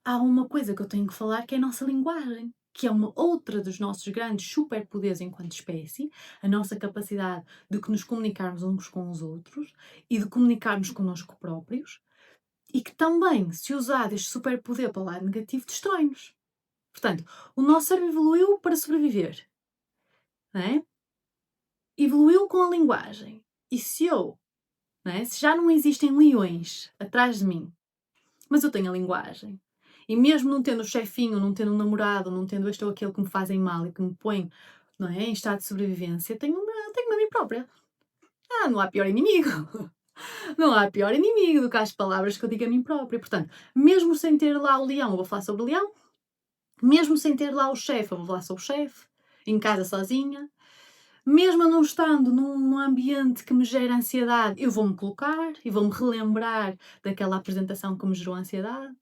há uma coisa que eu tenho que falar que é a nossa linguagem, que é uma outra dos nossos grandes superpoderes enquanto espécie, a nossa capacidade de que nos comunicarmos uns com os outros e de comunicarmos connosco próprios, e que também, se usar este superpoder para o lado negativo, destrói-nos. Portanto, o nosso cérebro evoluiu para sobreviver, não é? Evoluiu com a linguagem. E se eu, não é? Se já não existem leões atrás de mim, mas eu tenho a linguagem, e mesmo não tendo o chefinho, não tendo um namorado, não tendo este ou aquele que me fazem mal e que me põe, não é, em estado de sobrevivência, tenho-me a mim própria. Não há pior inimigo. Não há pior inimigo do que as palavras que eu digo a mim própria. Portanto, mesmo sem ter lá o leão, eu vou falar sobre o leão. Mesmo sem ter lá o chefe, eu vou falar sobre o chefe. Em casa sozinha. Mesmo eu não estando num ambiente que me gera ansiedade, eu vou-me colocar e vou-me relembrar daquela apresentação que me gerou ansiedade.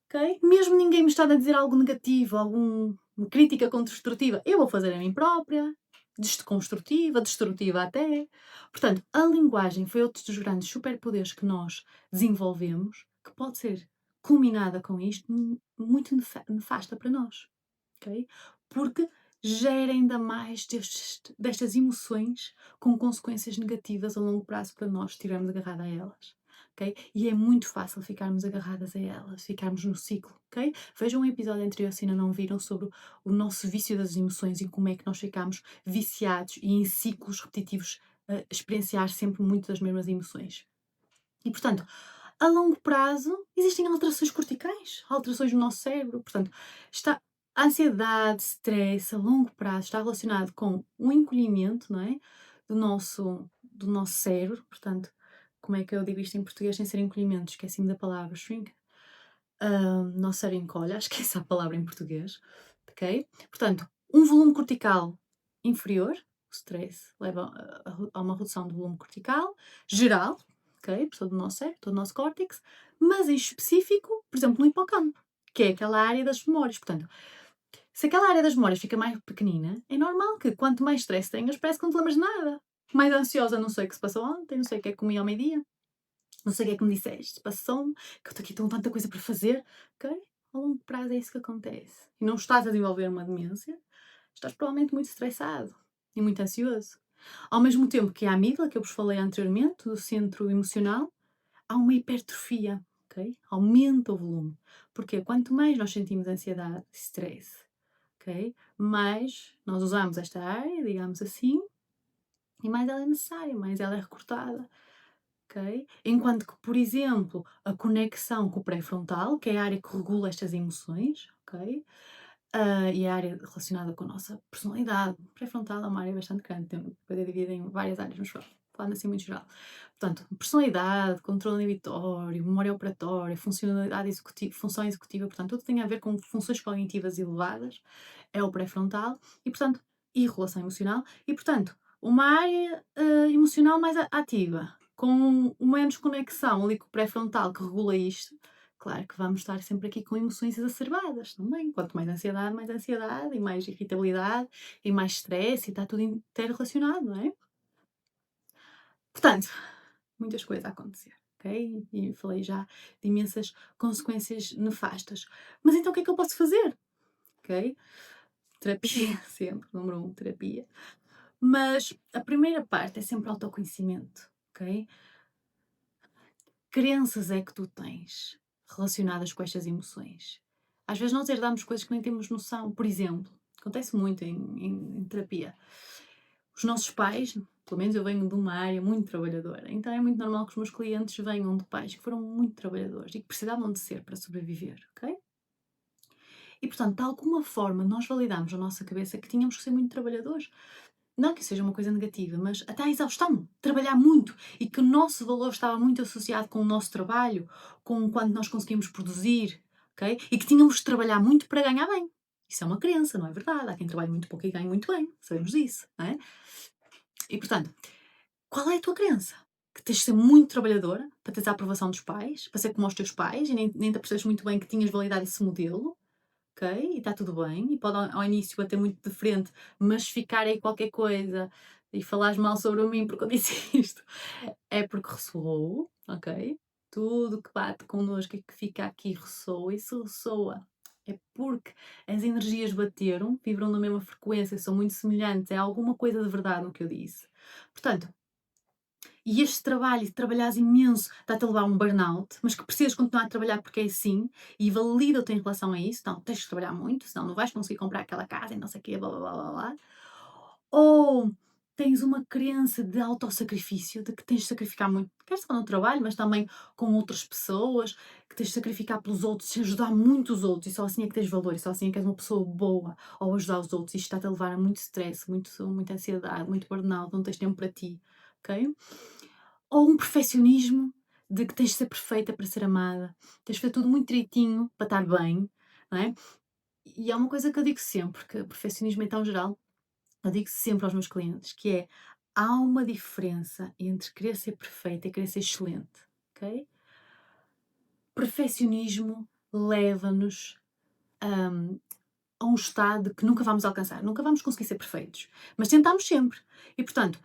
Okay? Mesmo ninguém me estando a dizer algo negativo, alguma crítica construtiva, eu vou fazer a mim própria, desconstrutiva, destrutiva até. Portanto, a linguagem foi outro dos grandes superpoderes que nós desenvolvemos, que pode ser culminada com isto, muito nefasta para nós. Okay? Porque gera ainda mais destas emoções com consequências negativas a longo prazo para nós, se estivermos agarrados a elas. Okay? E é muito fácil ficarmos agarradas a elas, ficarmos no ciclo, ok? Vejam um episódio anterior se ainda não viram sobre o nosso vício das emoções e como é que nós ficamos viciados e em ciclos repetitivos a experienciar sempre muito das mesmas emoções. E portanto, a longo prazo existem alterações corticais, alterações no nosso cérebro, portanto, a ansiedade, stress a longo prazo está relacionado com o encolhimento, não é? Do nosso cérebro, portanto, como é que eu digo isto em português sem ser encolhimento? Esqueci-me da palavra, shrink. Nosso cérebro encolhe, acho que é essa a palavra em português, ok? Portanto, um volume cortical inferior, o stress leva a uma redução do volume cortical geral, ok? Por todo o nosso cérebro, todo o nosso córtex, mas em específico, por exemplo, no hipocampo, que é aquela área das memórias. Portanto, se aquela área das memórias fica mais pequenina, é normal que quanto mais stress tenhas, parece que não te lembras de nada. Mais ansiosa, não sei o que se passou ontem, não sei o que é que comi ao meio-dia, não sei o que é que me disseste, passou-me, que eu estou aqui com tanta coisa para fazer, ok? A longo prazo é isso que acontece. E não estás a desenvolver uma demência, estás provavelmente muito estressado e muito ansioso. Ao mesmo tempo que a amígdala, que eu vos falei anteriormente, do centro emocional, há uma hipertrofia, ok? Aumenta o volume. Porque quanto mais nós sentimos ansiedade, stress, ok? Mais nós usamos esta área, digamos assim, e mais ela é necessária, mais ela é recortada. Okay? Enquanto que, por exemplo, a conexão com o pré-frontal, que é a área que regula estas emoções, ok? E a área relacionada com a nossa personalidade. O pré-frontal é uma área bastante grande, depois é dividida em várias áreas, mas falando assim muito geral. Portanto, personalidade, controle inibitório, memória operatória, funcionalidade executiva, função executiva, portanto, tudo tem a ver com funções cognitivas elevadas, é o pré-frontal, e portanto, e regulação emocional, e portanto, uma área emocional mais ativa, com menos conexão ali com o pré-frontal que regula isto, claro que vamos estar sempre aqui com emoções exacerbadas também. Quanto mais ansiedade, e mais irritabilidade, e mais stress, e está tudo interrelacionado, não é? Portanto, muitas coisas a acontecer, ok? E falei já de imensas consequências nefastas. Mas então o que é que eu posso fazer? Ok? Terapia, sempre, número 1, terapia. Mas a primeira parte é sempre autoconhecimento, ok? Crenças é que tu tens relacionadas com estas emoções? Às vezes nós herdamos coisas que nem temos noção. Por exemplo, acontece muito em terapia. Os nossos pais, pelo menos eu venho de uma área muito trabalhadora, então é muito normal que os meus clientes venham de pais que foram muito trabalhadores e que precisavam de ser para sobreviver, ok? E portanto, de alguma forma, nós validamos na nossa cabeça que tínhamos que ser muito trabalhadores. não que seja uma coisa negativa, mas até a exaustão, trabalhar muito e que o nosso valor estava muito associado com o nosso trabalho, com o quanto nós conseguimos produzir, ok? E que tínhamos de trabalhar muito para ganhar bem. Isso é uma crença, não é verdade? Há quem trabalhe muito pouco e ganhe muito bem, sabemos disso, não é? E portanto, qual é a tua crença? Que tens de ser muito trabalhadora para teres a aprovação dos pais, para ser como os teus pais e nem te percebes muito bem que tinhas de validar esse modelo, ok? E está tudo bem, e pode ao início bater muito de frente, mas ficar aí qualquer coisa e falares mal sobre mim porque eu disse isto, é porque ressoou, ok? Tudo que bate connosco e que fica aqui ressoa, e se ressoa é porque as energias bateram, vibram na mesma frequência, são muito semelhantes, é alguma coisa de verdade no que eu disse. Portanto, e este trabalho, de trabalhares imenso, está-te a levar a um burnout, mas que precisas continuar a trabalhar porque é assim, e valida-te em relação a isso, não, tens de trabalhar muito, senão não vais conseguir comprar aquela casa e não sei o quê, blá blá blá blá blá. Ou tens uma crença de autossacrifício, de que tens de sacrificar muito, quer só no trabalho, mas também com outras pessoas, que tens de sacrificar pelos outros, de ajudar muito os outros, e só assim é que tens valor, e só assim é que és uma pessoa boa ao ajudar os outros, e isto está-te a levar a muito stress, muita ansiedade, muito burnout, não tens tempo para ti, ok? Ou um perfeccionismo de que tens de ser perfeita para ser amada, tens de fazer tudo muito direitinho para estar bem, não é? E há uma coisa que eu digo sempre, que o perfeccionismo é tão geral, eu digo sempre aos meus clientes, que é, há uma diferença entre querer ser perfeita e querer ser excelente, ok? Perfeccionismo leva-nos a um estado que nunca vamos alcançar, nunca vamos conseguir ser perfeitos, mas tentamos sempre. E portanto,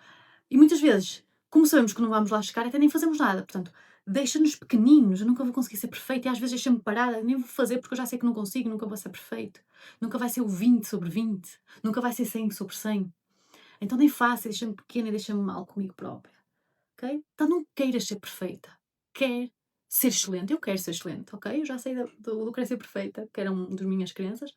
e muitas vezes, como sabemos que não vamos lá chegar, até nem fazemos nada. Portanto, deixa-nos pequeninos, eu nunca vou conseguir ser perfeita, e às vezes deixa-me parada, nem vou fazer porque eu já sei que não consigo, nunca vou ser perfeito. Nunca vai ser o 20 sobre 20, nunca vai ser 100 sobre 100. Então nem faço, deixa-me pequena e deixa-me mal comigo própria, ok? Então não queiras ser perfeita, quer ser excelente. Eu quero ser excelente, ok? Eu já sei do querer ser perfeita, que era uma das minhas crenças.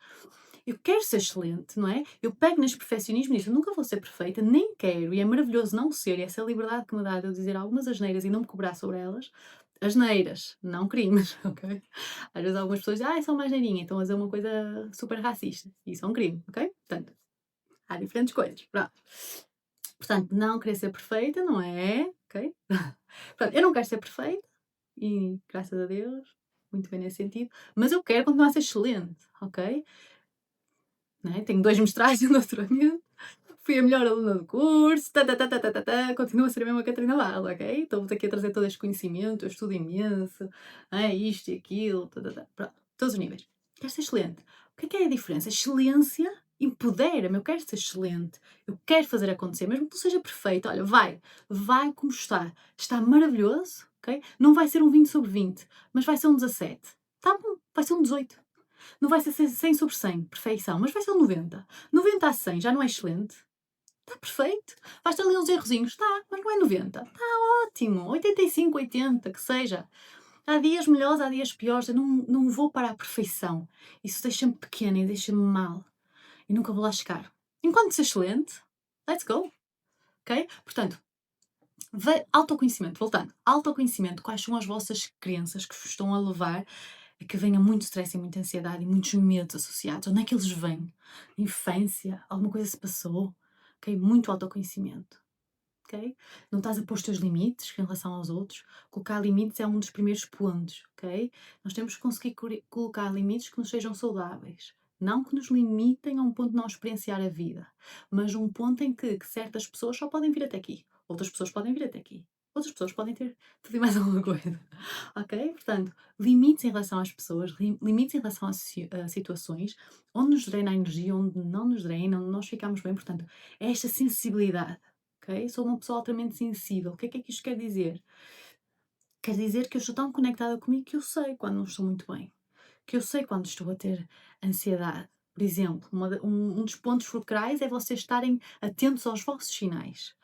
Eu quero ser excelente, não é? Eu pego neste perfeccionismo e digo, eu nunca vou ser perfeita, nem quero, e é maravilhoso não ser, e essa liberdade que me dá de eu dizer algumas asneiras e não me cobrar sobre elas. Asneiras, não crimes, ok? Às vezes algumas pessoas dizem, são mais neirinha, estão a dizer uma coisa super racista. Isso é um crime, ok? Portanto, há diferentes coisas, pronto. Portanto, não querer ser perfeita, não é? Ok? Portanto, eu não quero ser perfeita, e graças a Deus, muito bem nesse sentido, mas eu quero continuar a ser excelente, ok? Não é? Tenho 2 mestrados em doutoramento, fui a melhor aluna do curso, continuo a ser a mesma Catarina Bala, ok? Estou-vos aqui a trazer todo este conhecimento, eu estudo imenso, isto e aquilo, pronto, todos os níveis. Quero ser excelente. O que é a diferença? A excelência empodera-me, eu quero ser excelente, eu quero fazer acontecer, mesmo que não seja perfeito, olha, vai como está maravilhoso, ok? Não vai ser um 20 sobre 20, mas vai ser um 17, tá bom, vai ser um 18. Não vai ser 100 sobre 100, perfeição, mas vai ser um 90. 90 a 100 já não é excelente? Está perfeito. Vais ter ali uns errozinhos, está, mas não é 90. Está ótimo. 85, 80, que seja. Há dias melhores, há dias piores. Eu não vou para a perfeição. Isso deixa-me pequena e deixa-me mal. E nunca vou lá chegar. Enquanto ser excelente, let's go. Ok? Portanto, autoconhecimento, voltando. Autoconhecimento, quais são as vossas crenças que vos estão a levar a que venha muito stress e muita ansiedade e muitos medos associados? Onde é que eles vêm? Infância? Alguma coisa se passou? Ok? Muito autoconhecimento. Ok? Não estás a pôr os teus limites em relação aos outros. Colocar limites é um dos primeiros pontos, ok? Nós temos que conseguir colocar limites que nos sejam saudáveis. Não que nos limitem a um ponto de não experienciar a vida, mas um ponto em que certas pessoas só podem vir até aqui, outras pessoas podem vir até aqui, outras pessoas podem ter tudo e mais alguma coisa, ok? Portanto, limites em relação às pessoas, limites em relação a situações, onde nos drena a energia, onde não nos drena, onde nós ficamos bem. Portanto, é esta sensibilidade. Ok? Sou uma pessoa altamente sensível. O que é que isto quer dizer? Quer dizer que eu estou tão conectada comigo que eu sei quando não estou muito bem. Que eu sei quando estou a ter ansiedade. Por exemplo, um dos pontos fulcrais é vocês estarem atentos aos vossos sinais.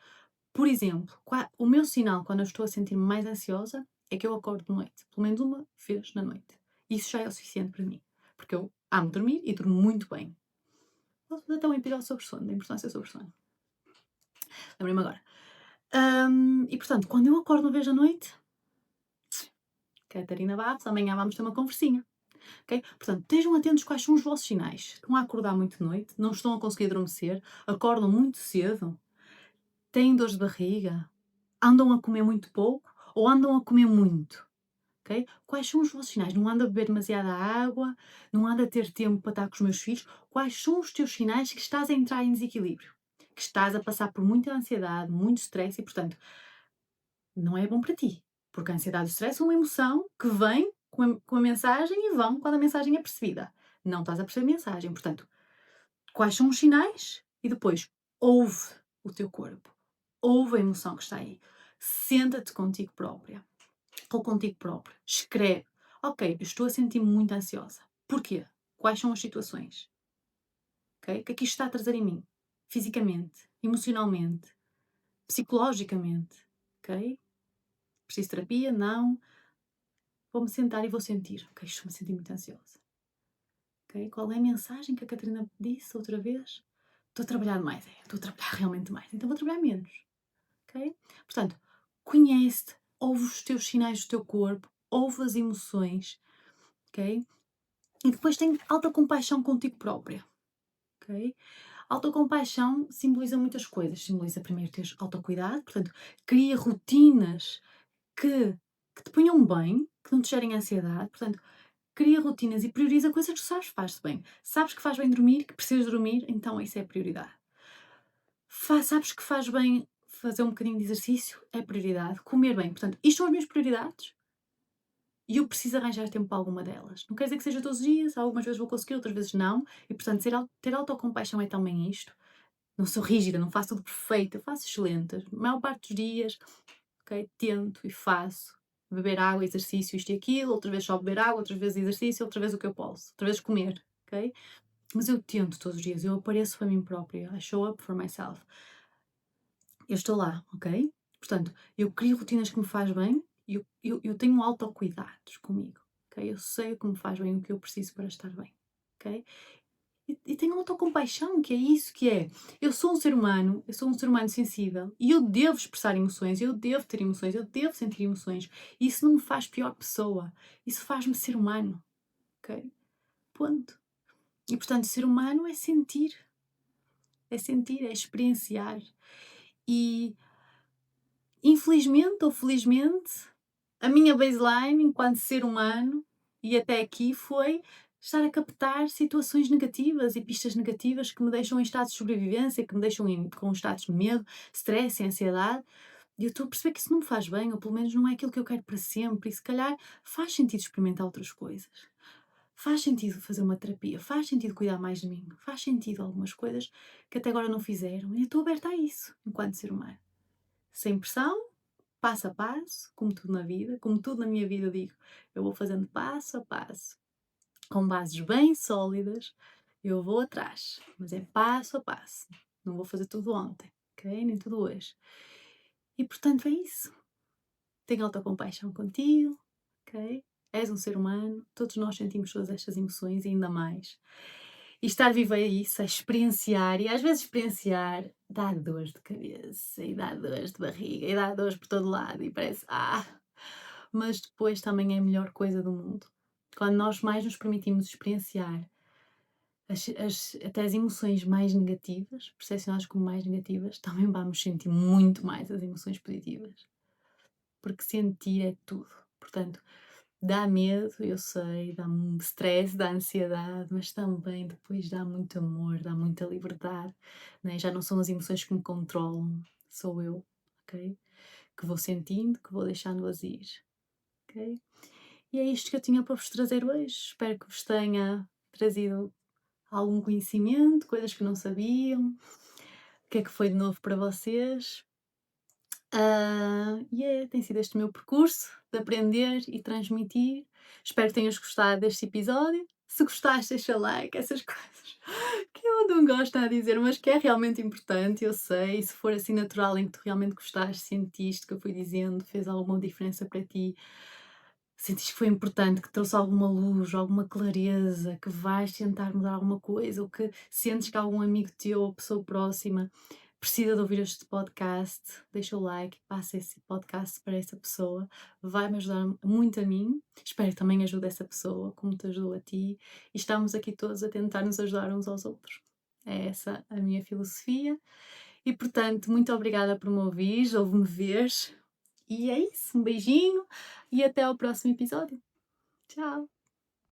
Por exemplo, o meu sinal quando eu estou a sentir-me mais ansiosa é que eu acordo de noite. Pelo menos uma vez na noite. Isso já é o suficiente para mim. Porque eu amo dormir e durmo muito bem. Posso fazer até um episódio sobre sono, da importância sobre sono. Lembrei-me agora. E portanto, quando eu acordo uma vez à noite, Catarina Barros, amanhã vamos ter uma conversinha. ok? Portanto, estejam atentos quais são os vossos sinais. Estão a acordar muito de noite, não estão a conseguir adormecer, acordam muito cedo, têm dores de barriga, andam a comer muito pouco ou andam a comer muito, ok? Quais são os vossos sinais? Não anda a beber demasiada água, não anda a ter tempo para estar com os meus filhos. Quais são os teus sinais que estás a entrar em desequilíbrio? Que estás a passar por muita ansiedade, muito stress e, portanto, não é bom para ti. Porque a ansiedade e o stress são uma emoção que vem com a mensagem e vão quando a mensagem é percebida. Não estás a perceber a mensagem. Portanto, quais são os sinais? E depois, ouve o teu corpo. Ouve a emoção que está aí. Senta-te contigo própria ou contigo próprio. Escreve. Ok, eu estou a sentir-me muito ansiosa. Porquê? Quais são as situações? Ok? O que é que isto está a trazer em mim? Fisicamente, emocionalmente, psicologicamente. Ok? Preciso de terapia? Não. Vou-me sentar e vou sentir. Ok, estou-me a sentir muito ansiosa. Ok? Qual é a mensagem que a Catarina disse outra vez? Estou a trabalhar demais. Estou a trabalhar realmente demais. Então vou trabalhar menos. Ok? Portanto, conhece-te, ouve os teus sinais do teu corpo, ouve as emoções. Ok? E depois tem autocompaixão contigo própria. Ok? Autocompaixão simboliza muitas coisas. Simboliza primeiro teres autocuidado, portanto, cria rotinas que, que te ponham bem, que não te gerem ansiedade. Portanto, cria rotinas e prioriza coisas que tu sabes que faz bem. Sabes que faz bem dormir, que precisas dormir, então isso é a prioridade. Sabes que faz bem fazer um bocadinho de exercício, é prioridade. Comer bem, portanto, isto são as minhas prioridades. E eu preciso arranjar tempo para alguma delas. Não quer dizer que seja todos os dias, algumas vezes vou conseguir, outras vezes não. E, portanto, ter autocompaixão é também isto. Não sou rígida, não faço tudo perfeito, eu faço excelente. A maior parte dos dias, ok, tento e faço. Beber água, exercício, isto e aquilo, outra vez só beber água, outra vez exercício, outra vez o que eu posso, outra vez comer, ok? Mas eu tento todos os dias, eu apareço para mim própria, I show up for myself. Eu estou lá, ok? Portanto, eu crio rotinas que me faz bem e eu tenho autocuidados comigo, ok? Eu sei o que me faz bem, o que eu preciso para estar bem, ok? E tenho autocompaixão, que é isso que é. Eu sou um ser humano sensível e eu devo expressar emoções, eu devo ter emoções, eu devo sentir emoções. E isso não me faz pior pessoa, isso faz-me ser humano, ok? Ponto. E portanto, ser humano é experienciar. E infelizmente ou felizmente, a minha baseline enquanto ser humano e até aqui foi estar a captar situações negativas e pistas negativas que me deixam em estados de sobrevivência, que me deixam com estados de medo, stress e ansiedade. E eu estou a perceber que isso não me faz bem, ou pelo menos não é aquilo que eu quero para sempre. E se calhar faz sentido experimentar outras coisas. Faz sentido fazer uma terapia, faz sentido cuidar mais de mim, faz sentido algumas coisas que até agora não fizeram. E eu estou aberta a isso, enquanto ser humano. Sem pressão, passo a passo, como tudo na vida, como tudo na minha vida, eu digo, eu vou fazendo passo a passo, com bases bem sólidas, eu vou atrás, mas é passo a passo, não vou fazer tudo ontem, ok? Nem tudo hoje. E portanto é isso. Tenha autocompaixão contigo, ok? És um ser humano, todos nós sentimos todas estas emoções e ainda mais. E estar vivo é isso, é experienciar, e às vezes experienciar dá dores de cabeça, e dá dores de barriga, e dá dores por todo lado, e parece, mas depois também é a melhor coisa do mundo. Quando nós mais nos permitimos experienciar até as emoções mais negativas, percepcionadas como mais negativas, também vamos sentir muito mais as emoções positivas. Porque sentir é tudo. Portanto, dá medo, eu sei, dá-me stress, dá ansiedade, mas também depois dá muito amor, dá muita liberdade, né? Já não são as emoções que me controlam, sou eu, ok? Que vou sentindo, que vou deixando-as ir, ok? E é isto que eu tinha para vos trazer hoje. Espero que vos tenha trazido algum conhecimento, coisas que não sabiam, o que é que foi de novo para vocês. Tem sido este o meu percurso de aprender e transmitir. Espero que tenhas gostado deste episódio. Se gostaste, deixa like, essas coisas que eu não gosto a dizer, mas que é realmente importante, eu sei. E se for assim natural, em que tu realmente gostaste, sentiste que eu fui dizendo, fez alguma diferença para ti, sentiste que foi importante, que trouxe alguma luz, alguma clareza, que vais tentar mudar alguma coisa, ou que sentes que algum amigo teu ou pessoa próxima precisa de ouvir este podcast, deixa o like, passa esse podcast para essa pessoa, vai-me ajudar muito a mim, espero que também ajude essa pessoa, como te ajudou a ti, e estamos aqui todos a tentar nos ajudar uns aos outros. É essa a minha filosofia, e portanto, muito obrigada por me ouvires, ou me veres, e é isso, um beijinho, e até ao próximo episódio. Tchau!